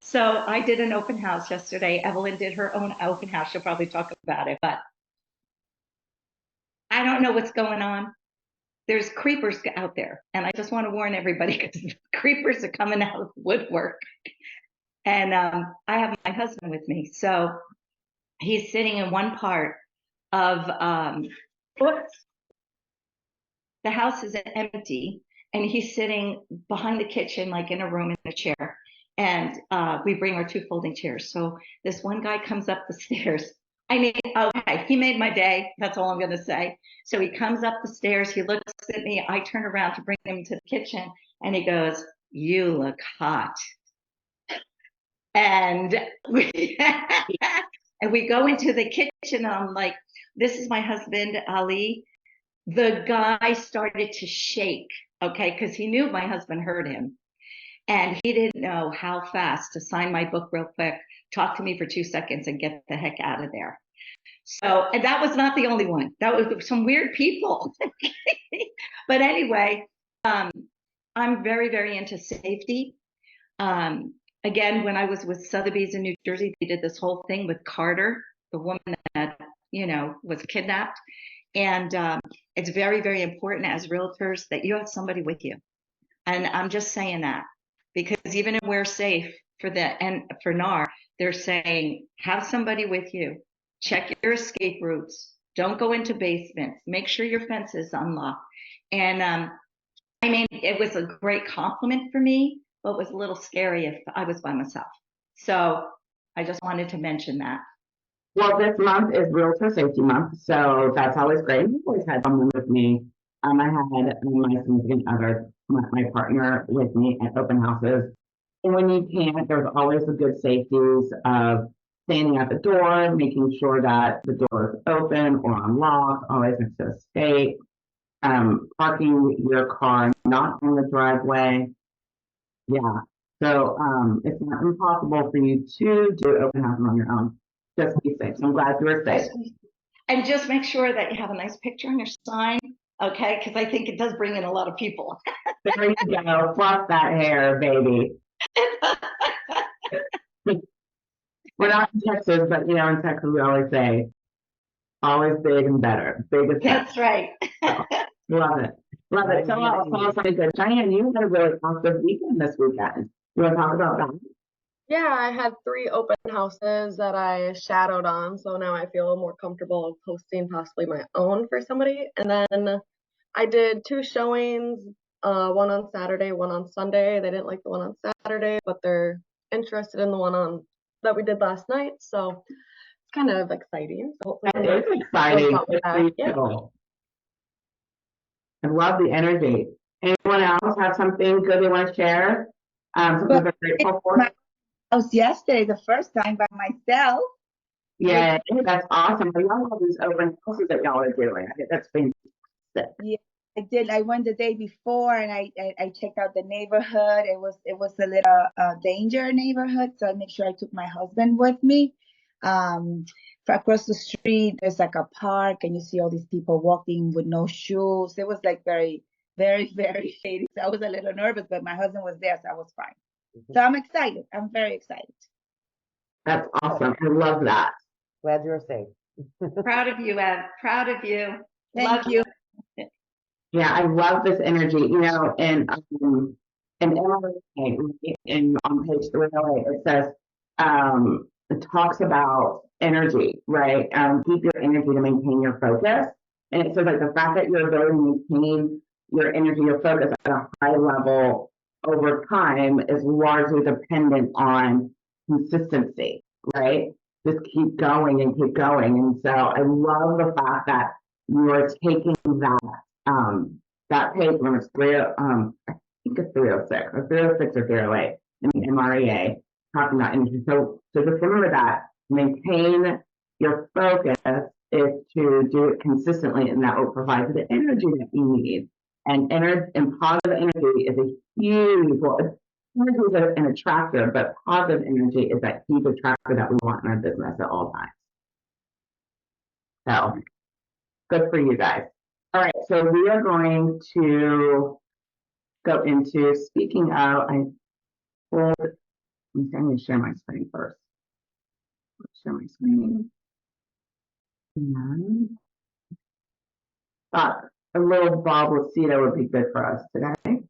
So I did an open house yesterday. Evelyn did her own open house. She'll probably talk about it, but I don't know what's going on. There's creepers out there, and I just want to warn everybody because creepers are coming out of the woodwork. And I have my husband with me, so he's sitting in one part of oops, the house is empty, and he's sitting behind the kitchen, like in a room in a chair. And we bring our two folding chairs. So this one guy comes up the stairs. I mean, okay, he made my day. That's all I'm going to say. So he comes up the stairs. He looks at me. I turn around to bring him to the kitchen, and he goes, "You look hot." And we, and we go into the kitchen, and I'm like, "This is my husband, Ali." The guy started to shake, okay, because he knew my husband heard him. And he didn't know how fast to sign my book real quick, talk to me for 2 seconds, and get the heck out of there. So, and that was not the only one. That was some weird people. But anyway, I'm very, very into safety. Again, when I was with Sotheby's in New Jersey, they did this whole thing with Carter, the woman that, was kidnapped. And it's very, very important as realtors that you have somebody with you. And I'm just saying that because even if we're safe for NAR, they're saying have somebody with you, check your escape routes, don't go into basements, make sure your fence is unlocked. And I mean, it was a great compliment for me, but it was a little scary if I was by myself. So I just wanted to mention that. Well, this month is Realtor Safety Month, so that's always great. I've always had someone with me. I had my significant other, my partner with me at open houses. And when you can't, there's always the good safeties of standing at the door, making sure that the door is open or unlocked, always next to a stake, parking your car not in the driveway. Yeah. So it's not impossible for you to do open house on your own. Just be safe. So I'm glad you were safe. And just make sure that you have a nice picture on your sign, okay? Because I think it does bring in a lot of people. There you go. Fluff that hair, baby. We're not in Texas, but in Texas we always say, always big and better. Big is better. That's right. So, love it. Love it. So something good. Diane, you had a really awesome weekend this weekend. You want to talk about that? Yeah, I had 3 open houses that I shadowed on, so now I feel more comfortable posting possibly my own for somebody. And then I did 2 showings, one on Saturday, one on Sunday. They didn't like the one on Saturday, but they're interested in the one that we did last night, so it's kind of exciting. So That is exciting. Yeah. I love the energy. Anyone else have something good they want to share? Something they're grateful for? I was yesterday the first time by myself. Yeah, that's awesome. I love all these open houses that y'all are doing. I think that's fantastic. Yeah, I did. I went the day before and I checked out the neighborhood. It was a little danger neighborhood, so I made sure I took my husband with me. For across the street, there's like a park, and you see all these people walking with no shoes. It was like very, very, very shady. So I was a little nervous, but my husband was there, so I was fine. So I'm excited. I'm very excited. That's awesome. I love that. Glad you're safe. Proud of you, Ev. Proud of you. Thank you. Yeah, I love this energy. And in on page 308, it says it talks about energy, right? Keep your energy to maintain your focus. And it says like the fact that you're able to maintain your energy, your focus at a high level over time is largely dependent on consistency, right? Just keep going and keep going. And so I love the fact that you are taking that page when it's I think it's 306 or 306 or 308 in the MREA talking about energy. So just remember that maintain your focus is to do it consistently, and that will provide the energy that you need. And positive energy is a huge, energy is an attractor, but positive energy is that huge attractor that we want in our business at all times. So good for you guys. All right, so we are going to go into speaking of, I pulled I'm going to share my screen first. Share my screen. And thought a little bulb with cedar would be good for us today.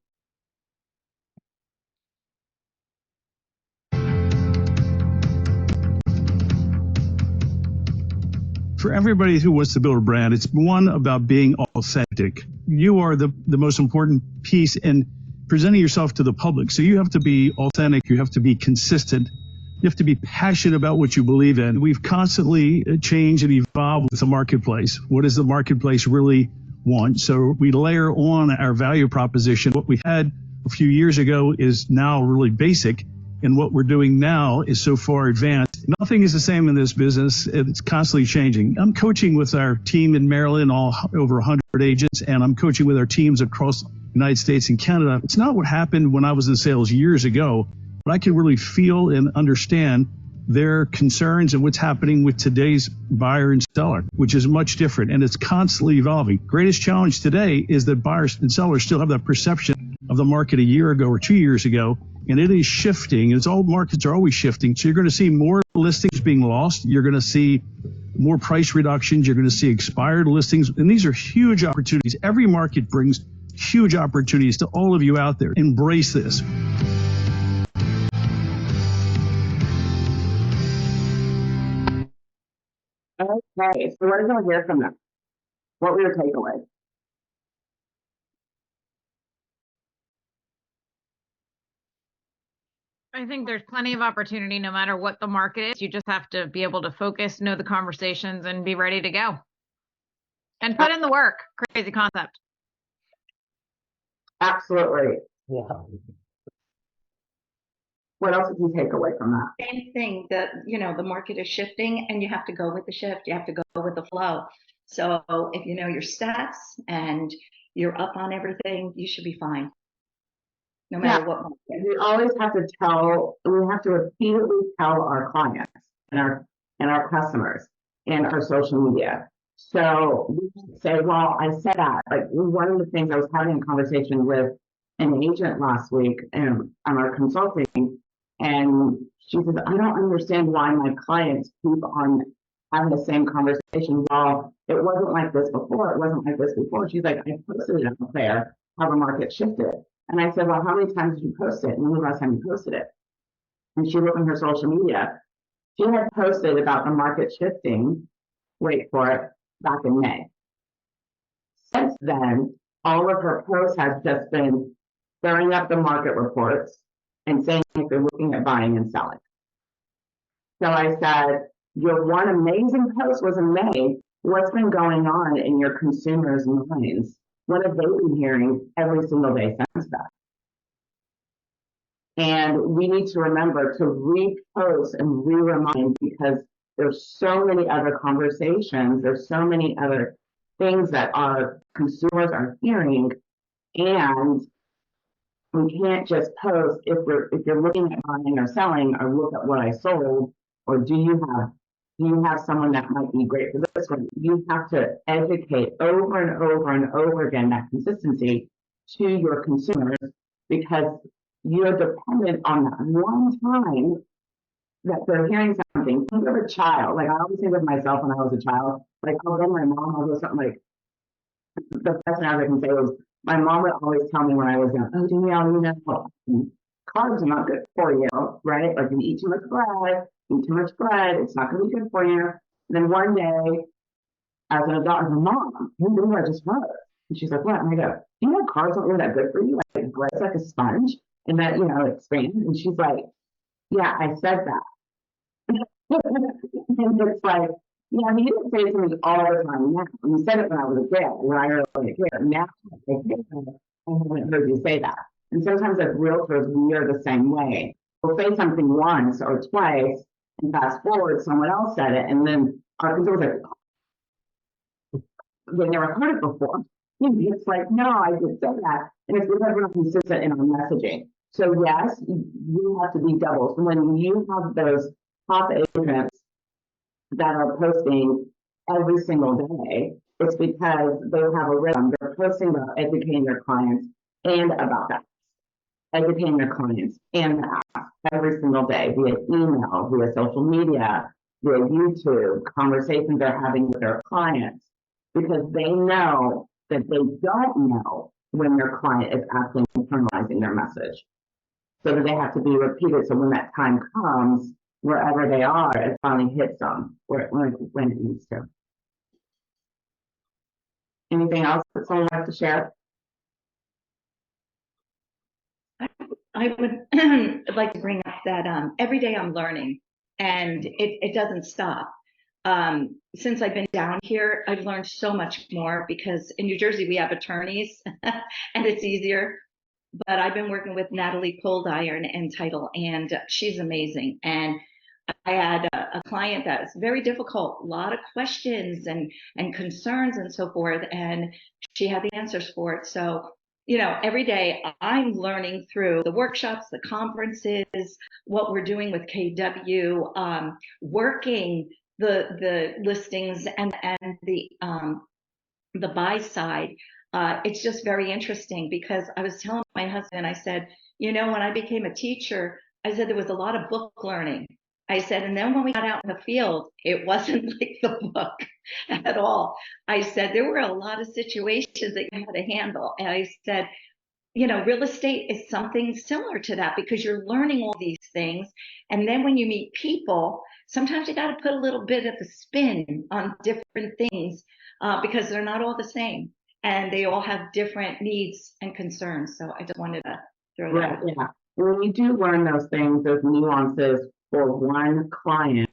For everybody who wants to build a brand, it's one about being authentic. You are the most important piece in presenting yourself to the public. So you have to be authentic. You have to be consistent. You have to be passionate about what you believe in. We've constantly changed and evolved with the marketplace. What does the marketplace really want? So we layer on our value proposition. What we had a few years ago is now really basic. And what we're doing now is so far advanced. Nothing is the same in this business. It's constantly changing. I'm coaching with our team in Maryland, all over 100 agents, and I'm coaching with our teams across the United States and Canada. It's not what happened when I was in sales years ago, but I can really feel and understand their concerns and what's happening with today's buyer and seller, which is much different, and it's constantly evolving. Greatest challenge today is that buyers and sellers still have that perception of the market a year ago or 2 years ago, and it is shifting. It's all markets are always shifting. So you're going to see more listings being lost. You're going to see more price reductions. You're going to see expired listings. And these are huge opportunities. Every market brings huge opportunities to all of you out there. Embrace this. Okay, so what did I hear from them? What were your takeaways? I think there's plenty of opportunity no matter what the market is. You just have to be able to focus, know the conversations, and be ready to go. And put in the work. Crazy concept. Absolutely. Yeah. What else did you take away from that? Same thing, that the market is shifting and you have to go with the shift. You have to go with the flow. So if you know your stats and you're up on everything, you should be fine. No matter what market. We always have to repeatedly tell our clients and our customers and our social media. So we say, well, I said that. Like, one of the things, I was having a conversation with an agent last week on our consulting, and she says, I don't understand why my clients keep on having the same conversation. Well, it wasn't like this before. It wasn't like this before. She's like, I posted it out there how the market shifted. And I said, well, how many times did you post it? And when was the last time you posted it? And she looked on her social media. She had posted about the market shifting, wait for it, back in May. Since then, all of her posts have just been throwing up the market reports and saying if they're looking at buying and selling. So I said, your one amazing post was in May. What's been going on in your consumers' minds? What have they been hearing every single day since that? And we need to remember to repost and re-remind, because there's so many other conversations, there's so many other things that our consumers are hearing, and we can't just post if you're looking at buying or selling, or look at what I sold, or do you have someone that might be great for this one? You have to educate over and over and over again, that consistency to your consumers, because you're dependent on that one time that they're hearing something. Think of a child. Like, I always think of myself when I was a child. Like, I'll go to my mom, I'll go something like, the best thing I can say was, my mom would always tell me when I was young, oh, Danielle, carbs are not good for you, right? Like, you eat too much bread, it's not going to be good for you. And then one day, as an adult, I said, Mom, you knew I just heard. And she's like, what? And I go, you know, carbs aren't really that good for you. Like, bread's like a sponge, and that, expands. And she's like, yeah, I said that. And it's like, yeah, he didn't say it to me all the time now. You said it when I was a kid, when I was a kid. Now, I haven't heard you say that. And sometimes as realtors, we are the same way. We'll say something once or twice, and fast forward, someone else said it, and then our consumers are like, they never heard it before. It's like, no, I didn't say that. And it's because we're not consistent in our messaging. So yes, you have to be double. So when you have those top agents that are posting every single day, it's because they have a rhythm. They're posting about educating their clients and about that. educating their clients and every single day via email, via social media, via YouTube, conversations they're having with their clients, because they know that they don't know when their client is actually internalizing their message. So that they have to be repeated. So when that time comes, wherever they are, it finally hits them when it needs to. Anything else that someone wants to share? I would like to bring up that every day I'm learning, and it doesn't stop. Since I've been down here, I've learned so much more, because in New Jersey we have attorneys and it's easier. But I've been working with Natalie Coldiron in title, and she's amazing. And I had a client that's very difficult, a lot of questions and concerns and so forth, and she had the answers for it. So, every day I'm learning through the workshops, the conferences, what we're doing with KW, working the listings and the buy side. It's just very interesting, because I was telling my husband, I said, when I became a teacher, I said there was a lot of book learning. I said, and then when we got out in the field, it wasn't like the book at all. I said, there were a lot of situations that you had to handle. And I said, real estate is something similar to that, because you're learning all these things. And then when you meet people, sometimes you got to put a little bit of a spin on different things, because they're not all the same. And they all have different needs and concerns. So I just wanted to throw that out. Yeah. When you do learn those things, those nuances for one client,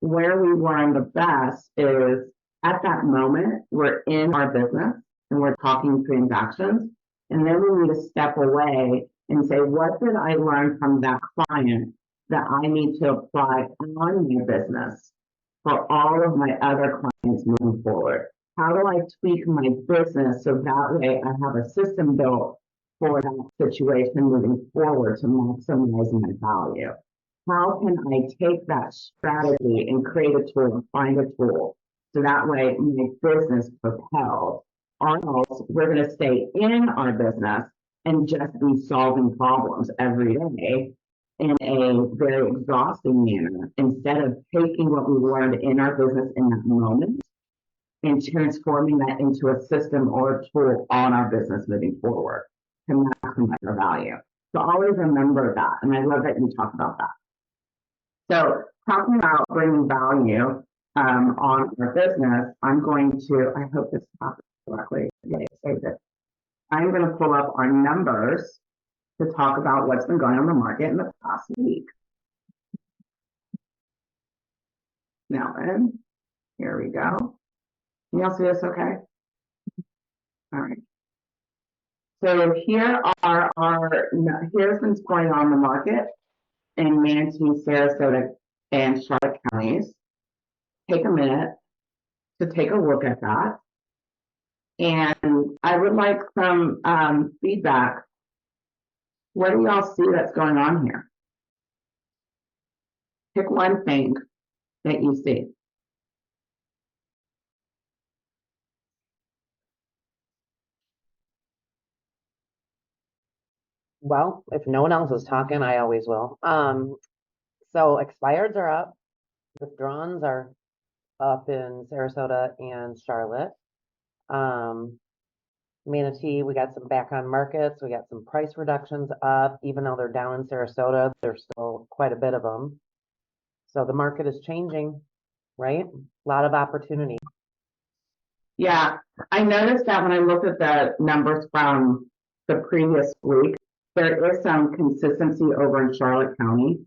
where we learn the best is at that moment, we're in our business and we're talking transactions. And then we need to step away and say, what did I learn from that client that I need to apply on my business for all of my other clients moving forward? How do I tweak my business so that way I have a system built for that situation moving forward to maximize my value? How can I take that strategy and create a tool, find a tool, so that way my business propels? Or else we're going to stay in our business and just be solving problems every day in a very exhausting manner, instead of taking what we learned in our business in that moment and transforming that into a system or a tool on our business moving forward to maximize our value. So always remember that. And I love that you talk about that. So talking about bringing value on our business, I'm going to, I hope this happens correctly. Yeah, saved it. I'm going to pull up our numbers to talk about what's been going on in the market in the past week. Now then, here we go. Can y'all see this okay? All right. So here are here's what's going on in the market in Manatee, Sarasota, and Charlotte counties. Take a minute to take a look at that. And I would like some feedback. What do y'all see that's going on here? Pick one thing that you see. Well, if no one else is talking, I always will. So expireds are up, withdrawals are up in Sarasota and Charlotte. Manatee, we got some back on markets. We got some price reductions up, even though they're down in Sarasota, there's still quite a bit of them. So the market is changing, right? A lot of opportunity. Yeah, I noticed that when I looked at the numbers from the previous week, there is some consistency over in Charlotte County.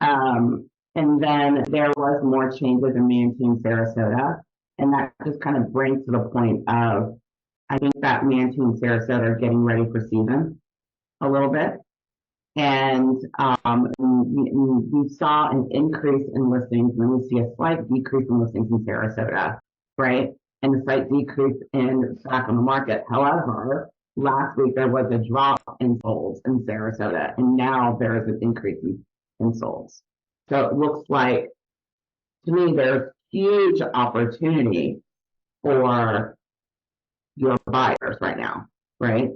And then there was more changes in Manatee and Sarasota. And that just kind of brings to the point of, I think that Manatee and Sarasota are getting ready for season a little bit. And we saw an increase in listings, and we see a slight decrease in listings in Sarasota, right? And a slight decrease in back on the market. However, last week there was a drop in solds in Sarasota, and now there is an increase in solds. So it looks like, to me, there's huge opportunity for your buyers right now, right?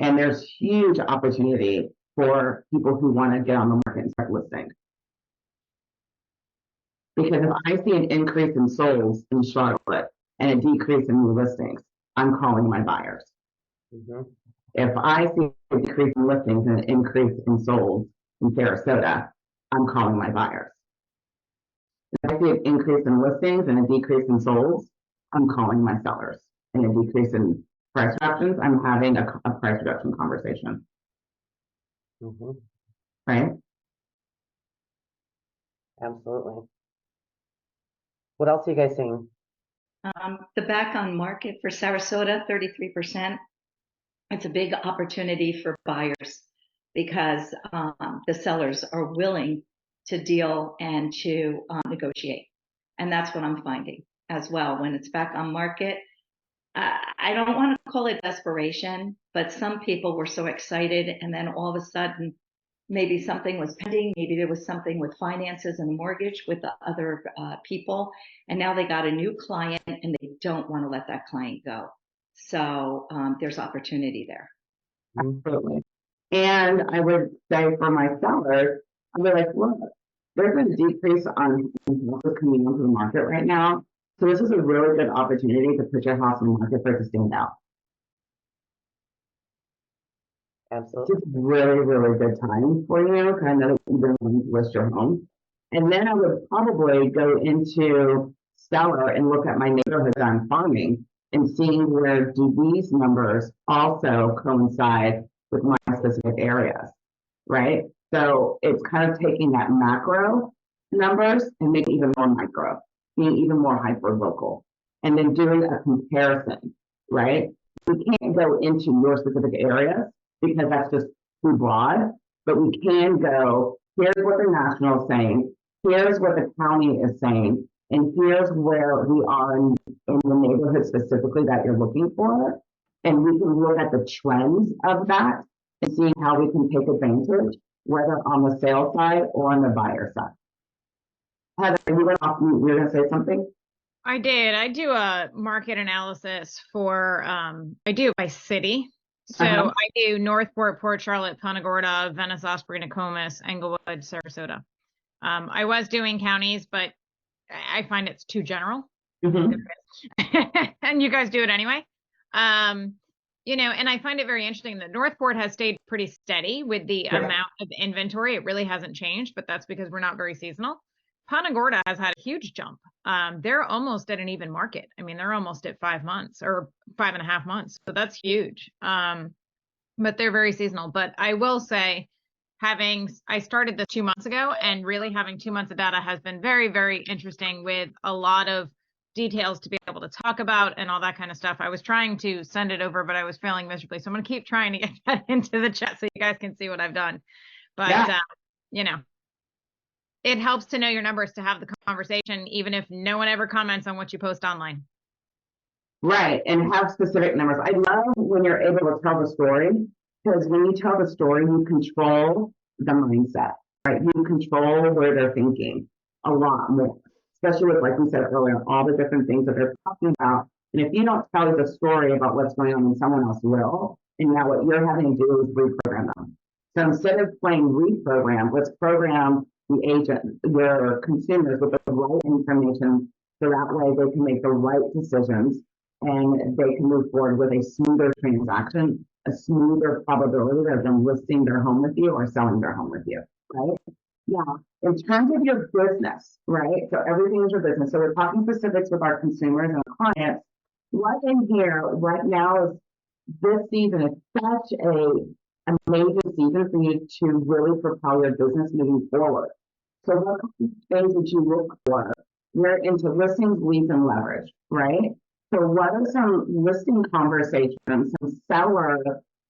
And there's huge opportunity for people who want to get on the market and start listing. Because if I see an increase in solds in Charlotte and a decrease in new listings, I'm calling my buyers. Mhm. If I see a decrease in listings and an increase in solds in Sarasota, I'm calling my buyers. If I see an increase in listings and a decrease in solds, I'm calling my sellers. And a decrease in price reductions, I'm having a price reduction conversation, Mhm. right? Absolutely. What else are you guys seeing? The back on market for Sarasota, 33%. It's a big opportunity for buyers because the sellers are willing to deal and to negotiate. And that's what I'm finding as well. When it's back on market, I don't want to call it desperation, but some people were so excited, and then all of a sudden, maybe something was pending, maybe there was something with finances and mortgage with the other people, and now they got a new client and they don't want to let that client go. So there's opportunity there. Absolutely. And I would say for my sellers, I'd be like, look, there's been a decrease on houses coming onto the market right now. So this is a really good opportunity to put your house on the market for it to stand out. Absolutely. It's really, really good time for you, because I know that you've been wanting to list your home. And then I would probably go into seller and look at my neighborhoods I'm farming and seeing where do these numbers also coincide with my specific areas, right? So it's kind of taking that macro numbers and making even more micro, being even more hyper local, and then doing a comparison, right? We can't go into your specific areas because that's just too broad, but we can go, here's what the national is saying, here's what the county is saying, and here's where we are in the neighborhood specifically that you're looking for. And we can look at the trends of that and see how we can take advantage, whether on the sales side or on the buyer side. Heather, you went off mute. You were going to say something? I did. I do a market analysis for, I do it by city. So Uh-huh. I do Northport, Port Charlotte, Punta Gorda, Venice, Osprey, Nokomis, Englewood, Sarasota. I was doing counties, but I find it's too general. Mhm. And you guys do it anyway. You know, and I find it very interesting that Northport has stayed pretty steady with the Yeah. amount of inventory. It really hasn't changed, but that's because we're not very seasonal. Punta Gorda has had a huge jump. They're almost at an even market. I mean, they're almost at 5 months or 5.5 months. So that's huge. But they're very seasonal. But I will say, I started this 2 months ago, and really having 2 months of data has been very, very interesting with a lot of details to be able to talk about and all that kind of stuff. I was trying to send it over, but I was failing miserably. So I'm going to keep trying to get that into the chat so you guys can see what I've done. But, Yeah. you know, it helps to know your numbers to have the conversation, even if no one ever comments on what you post online. Right, and have specific numbers. I love when you're able to tell the story, because when you tell the story, you control the mindset, right? You control where they're thinking a lot more, especially with, like we said earlier, all the different things that they're talking about. And if you don't tell the story about what's going on, then someone else will. And now what you're having to do is reprogram them. So instead of playing reprogram, let's program the agent, your consumers, with the right information, so that way they can make the right decisions and they can move forward with a smoother transaction, a smoother probability of them listing their home with you or selling their home with you, right? Yeah. In terms of your business, right? So everything is your business. So we're talking specifics with our consumers and our clients. What in here right now is this season is such a amazing season for you to really propel your business moving forward. So what things would you look for? We're into listings, leads, and leverage, right? So what are some listing conversations, some seller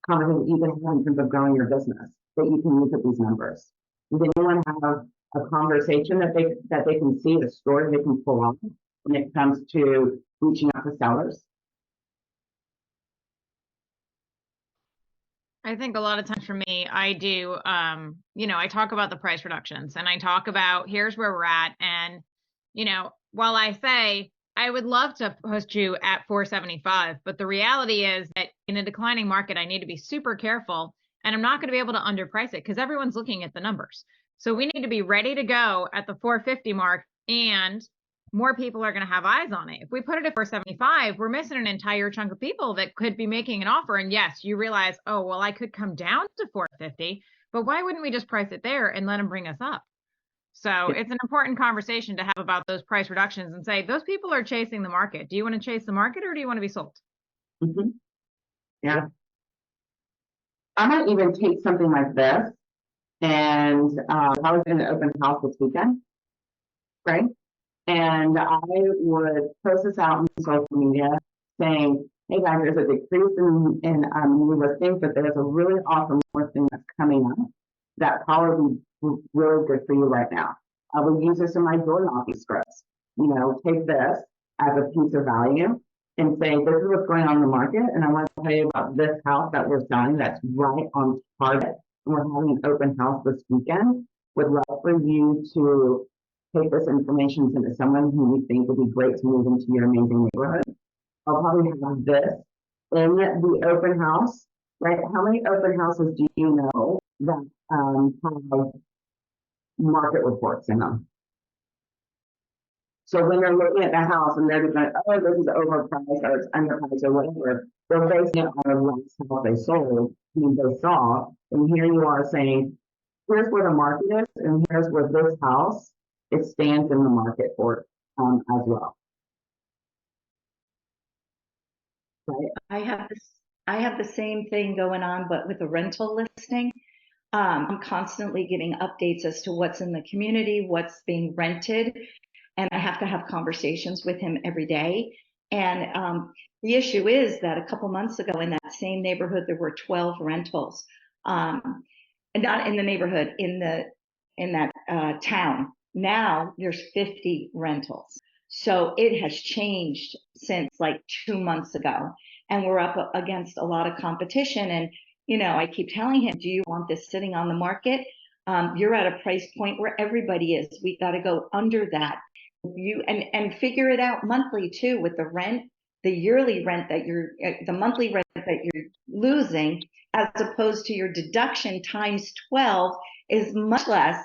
conversations you can have in terms of growing your business that you can use at these numbers? Does anyone have a conversation that they can see, a story they can pull on when it comes to reaching out to sellers? I think a lot of times for me, I do, you know, I talk about the price reductions and I talk about here's where we're at. And, you know, while I say I would love to post you at 475, but the reality is that in a declining market, I need to be super careful, and I'm not going to be able to underprice it because everyone's looking at the numbers. So we need to be ready to go at the 450 mark, and more people are going to have eyes on it. If we put it at 475, we're missing an entire chunk of people that could be making an offer. And yes, you realize, oh, well, I could come down to 450, but why wouldn't we just price it there and let them bring us up? So it's an important conversation to have about those price reductions and say, those people are chasing the market. Do you want to chase the market or do you want to be sold? Mm-hmm. Yeah. I might even take something like this, and I was in an open house this weekend, right? And I would post this out on social media saying, hey guys, there's a decrease in new listings, but there's a really awesome listing that's coming up that probably be really good for you right now. I would use this in my door knocking scripts. You know, take this as a piece of value and say, this is what's going on in the market, and I want to tell you about this house that we're selling that's right on target. And we're having an open house this weekend. Would love for you to take this information to someone who you think would be great to move into your amazing neighborhood. I'll probably have this in the open house, right? How many open houses do you know that have market reports in them? So when they're looking at the house and they're going, oh, this is overpriced or it's underpriced or whatever, they're basing it on the last house they sold, they saw, and here you are saying, here's where the market is, and here's where this house, it stands in the market for as well. Right? I have the same thing going on, but with a rental listing. I'm constantly giving updates as to what's in the community, what's being rented, and I have to have conversations with him every day. And the issue is that a couple months ago in that same neighborhood, there were 12 rentals, and not in the neighborhood, in that town. Now there's 50 rentals. So it has changed since like 2 months ago, and we're up against a lot of competition. And you know, I keep telling him, do you want this sitting on the market? You're at a price point where everybody is. We got to go under that. And figure it out monthly too, with the rent, the yearly rent that the monthly rent that you're losing, as opposed to your deduction times 12 is much less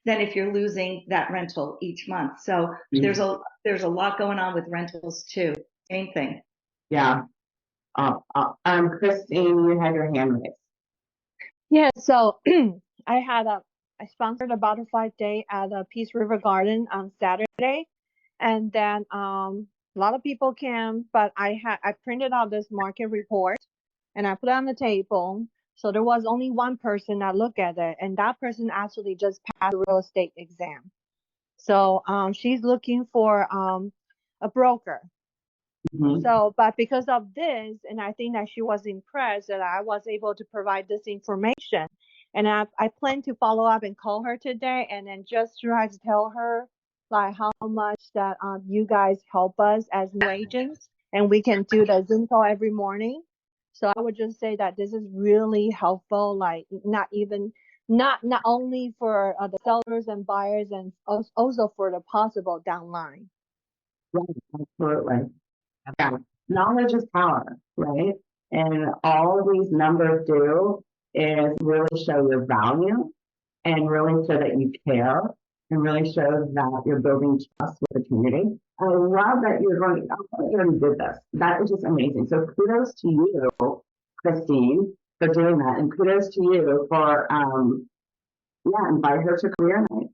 than if you're losing that rental each month. So there's a lot going on with rentals too. Same thing. Yeah. Christine, you had your hand raised. Yeah, so I sponsored a butterfly day at Peace River Garden on Saturday, and then a lot of people came, but I printed out this market report and I put it on the table. So there was only one person that looked at it, and that person actually just passed the real estate exam. So she's looking for a broker. Mm-hmm. So, but because of this, and I think that she was impressed that I was able to provide this information. And I plan to follow up and call her today and then just try to tell her like how much that you guys help us as new agents, and we can do the Zoom call every morning. So I would just say that this is really helpful, like not only for the sellers and buyers, and also for the possible downline. Right, absolutely. Yeah. Knowledge is power, right? And all these numbers do is really show your value and really show that you care and really show that you're building trust with the community. I love that you already did this. That is just amazing. So kudos to you, Christine, for doing that. And kudos to you for, invite her to career night.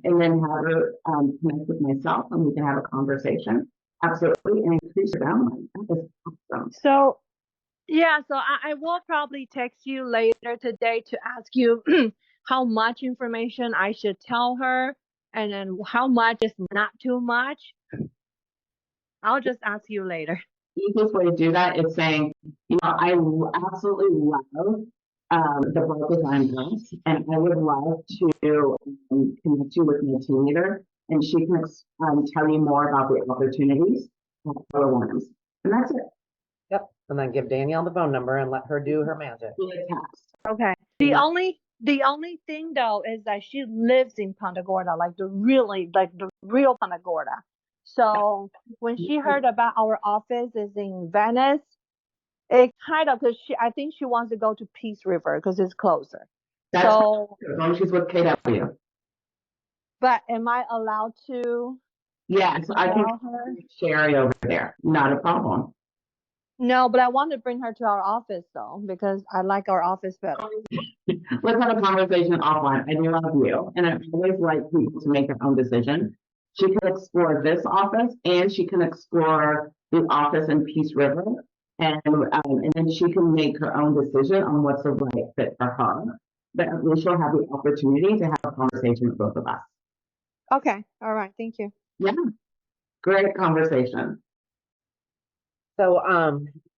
And then have her connect with myself and we can have a conversation. Absolutely, and increase your downline. That is awesome. So, yeah, so I will probably text you later today to ask you how much information I should tell her, and then how much is not too much. I'll just ask you later. The easiest way to do that is saying, I absolutely love the Broke Design House, and I would love to connect you with my team leader, and she can tell you more about the opportunities at Keller Williams. And that's it. Yep. And then give Danielle the phone number and let her do her magic. Okay. The only thing though is that she lives in Punta Gorda, like the real Punta Gorda. So when she heard about our office is in Venice, It kind of, because I think she wants to go to Peace River because it's closer. That's So, as long as she's with KW. but am I allowed to Yes, I can tell her? Sherry over there. Not a problem. No, but I want to bring her to our office though, because I like our office better. Let's have a conversation offline. I love you. And I always like people to make their own decision. She can explore this office and she can explore the office in Peace River. And then she can make her own decision on what's the right fit for her. But at least she'll have the opportunity to have a conversation with both of us. Okay. All right. Thank you. Yeah, great conversation. So,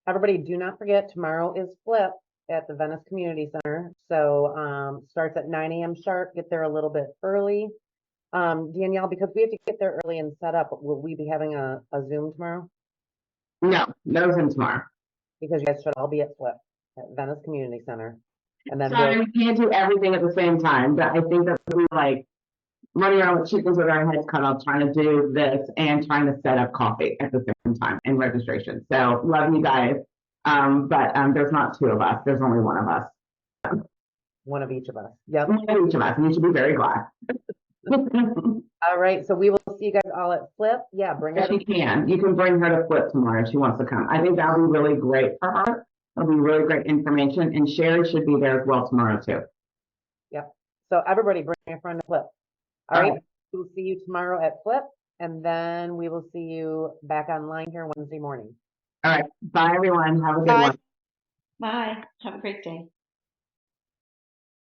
everybody do not forget tomorrow is Flip at the Venice Community Center. So, starts at 9 a.m. sharp. Get there a little bit early. Danielle, because we have to get there early and set up, will we be having a Zoom tomorrow? No, no Zoom tomorrow. Because you guys should all be at Flip at Venice Community Center. And then Sorry, we can't do everything at the same time, but I think that we like running around with chickens with our heads cut off, trying to do this and trying to set up coffee at the same time and registration. So love you guys. But there's not two of us. There's only one of us. one of each of us. Yep. One of each of us, and you should be very glad. All right. So we will see you guys all at Flip. Yeah, bring her. If you can, you can bring her to Flip tomorrow if she wants to come. I think that would be really great for her. That'll be really great information. And Sherry should be there as well tomorrow too. Yep. So everybody bring a friend to Flip. All right. We'll see you tomorrow at Flip, and then we will see you back online here Wednesday morning. All right. Bye, everyone. Have a good Bye. one. Bye. Have a great day.